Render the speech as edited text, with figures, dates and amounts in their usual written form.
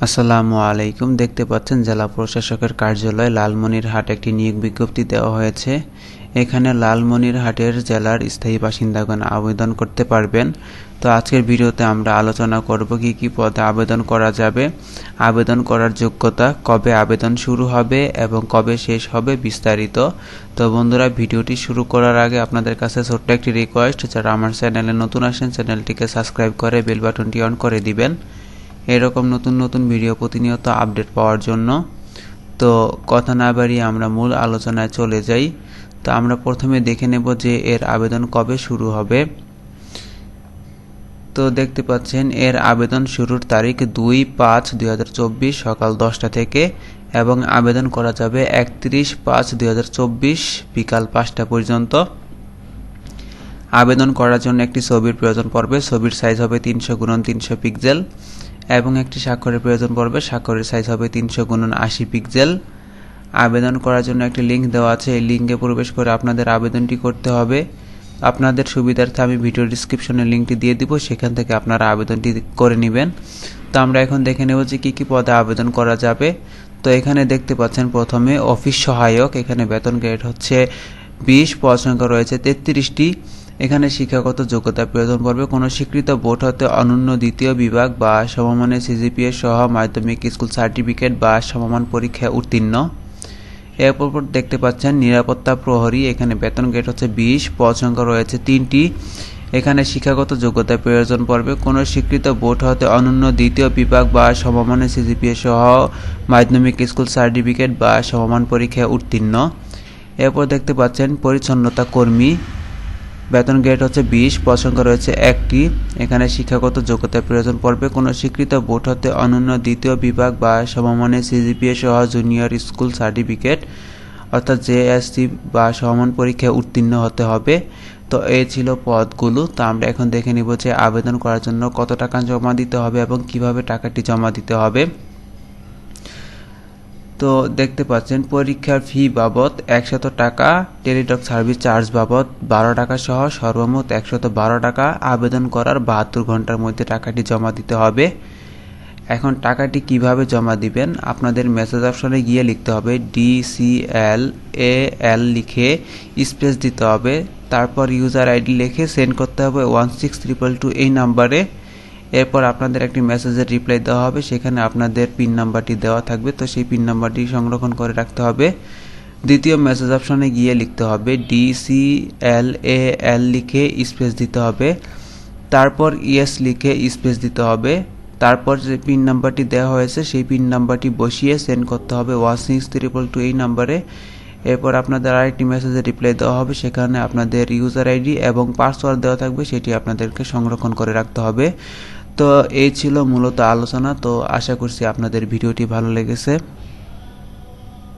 আসসালামু আলাইকুম। দেখতে পাচ্ছেন জেলা প্রশাসকের কার্যালয় লালমনিরহাট একটি নিয়োগ বিজ্ঞপ্তি দেওয়া হয়েছে। এখানে লালমনিরহাটের জেলার স্থায়ী বাসিন্দাগণ আবেদন করতে পারবেন। তো আজকের ভিডিওতে আমরা আলোচনা করব কি কি পদে আবেদন করা যাবে, আবেদন করার যোগ্যতা, কবে আবেদন শুরু হবে এবং কবে শেষ হবে বিস্তারিত। তো বন্ধুরা, ভিডিওটি শুরু করার আগে আপনাদের কাছে ছোট্ট একটি রিকোয়েস্ট, যারা আমার চ্যানেলে নতুন আসেন চ্যানেলটিকে সাবস্ক্রাইব করে বেল বাটনটি অন করে দিবেন এরকম নতুন নতুন ভিডিও প্রতিনিয়ত আপডেট পাওয়ার জন্য। তো কথা না বাড়িয়ে আমরা মূল আলোচনায় চলে যাই। তো আমরা প্রথমে দেখে নেব যে এর আবেদন কবে শুরু হবে। তো দেখতে পাচ্ছেন এর আবেদন শুরুর তারিখ 2/5/2024 সকাল 10টা থেকে এবং আবেদন করা যাবে 31/5/2024 বিকাল 5টা পর্যন্ত। আবেদন করার জন্য একটি ছবির প্রয়োজন পড়বে। ছবির সাইজ হবে 300x300 পিক্সেল এবং একটি স্বাক্ষরের প্রয়োজন পড়বে। স্বাক্ষরের সাইজ হবে 300x80 পিক্সেল। আবেদন করার জন্য একটি লিঙ্ক দেওয়া আছে, এই লিঙ্কে প্রবেশ করে আপনাদের আবেদনটি করতে হবে। আপনাদের সুবিধার্থে আমি ভিডিও ডিসক্রিপশনে লিঙ্কটি দিয়ে দিব, সেখান থেকে আপনারা আবেদনটি করে নেবেন। তো আমরা এখন দেখে নেব যে কী কী পদে আবেদন করা যাবে। তো এখানে দেখতে পাচ্ছেন প্রথমে অফিস সহায়ক, এখানে বেতন গ্রেড হচ্ছে 20, পদ সংখ্যা রয়েছে 33টি। এখানে শিক্ষাগত যোগ্যতা প্রয়োজন পড়বে কোনো স্বীকৃত বোর্ড হতে অনন্য দ্বিতীয় বিভাগ বা সমমানের সিজিপিএ সহ মাধ্যমিক স্কুল সার্টিফিকেট বা সমমান পরীক্ষায় উত্তীর্ণ। এরপর দেখতে পাচ্ছেন নিরাপত্তা প্রহরী, এখানে বেতন গ্রেড হচ্ছে 20, পদ সংখ্যা রয়েছে 3টি। এখানে শিক্ষাগত যোগ্যতা প্রয়োজন পড়বে কোনো স্বীকৃত বোর্ড হতে অনন্য দ্বিতীয় বিভাগ বা সমমানের সিজিপিএ সহ মাধ্যমিক স্কুল সার্টিফিকেট বা সমমান পরীক্ষায় উত্তীর্ণ। এরপর দেখতে পাচ্ছেন পরিচ্ছন্নতা কর্মী, বেতন গ্রেড হচ্ছে 20, পদ সংখ্যা রয়েছে 1টি। এখানে শিক্ষাগত যোগ্যতার প্রয়োজন পড়বে কোনো স্বীকৃত বোর্ড হতে অনন্য দ্বিতীয় বিভাগ বা সমমানের সিজিপিএ সহ জুনিয়র স্কুল সার্টিফিকেট অর্থাৎ জেএসসি বা সমমান পরীক্ষায় উত্তীর্ণ হতে হবে। তো এই ছিল পদগুলো। তো আমরা এখন দেখে নিব যে আবেদন করার জন্য কত টাকা জমা দিতে হবে এবং কিভাবে টাকাটি জমা দিতে হবে। তো দেখতে পাচ্ছেন পরীক্ষার ফি বাবদ 100 টাকা, টেলিটক সার্ভিস চার্জ বাবদ 12 টাকা সহ সর্বমোট 112 টাকা। আবেদন করার 72 ঘন্টার মধ্যে টাকাটি জমা দিতে হবে। এখন টাকাটি কিভাবে জমা দিবেন, আপনাদের মেসেজ অপশনে গিয়ে লিখতে হবে DCLAL লিখে স্পেস দিতে হবে, তারপর ইউজার আইডি লিখে সেন্ড করতে হবে 16222 এই নাম্বারে। এরপর আপনাদের একটি মেসেজের রিপ্লাই দেওয়া হবে, সেখানে আপনাদের পিন নাম্বারটি দেওয়া থাকবে, তো সেই পিন নাম্বারটি সংরক্ষণ করে রাখতে হবে। দ্বিতীয় মেসেজ অপশনে গিয়ে লিখতে হবে DCLAL লিখে স্পেস দিতে হবে, তারপর ইয়েস লিখে স্পেস দিতে হবে, তারপর যে পিন নাম্বারটি দেওয়া হয়েছে সেই পিন নাম্বারটি বসিয়ে সেন্ড করতে হবে 16222 এই নাম্বারে। এরপর আপনাদের আরেকটি মেসেজের রিপ্লাই দেওয়া হবে, সেখানে আপনাদের ইউজার আইডি এবং পাসওয়ার্ড দেওয়া থাকবে, সেটি আপনাদেরকে সংরক্ষণ করে রাখতে হবে। তো এই ছিল মূলত আলোচনা। তো আশা করছি আপনাদের ভিডিওটি ভালো লেগেছে।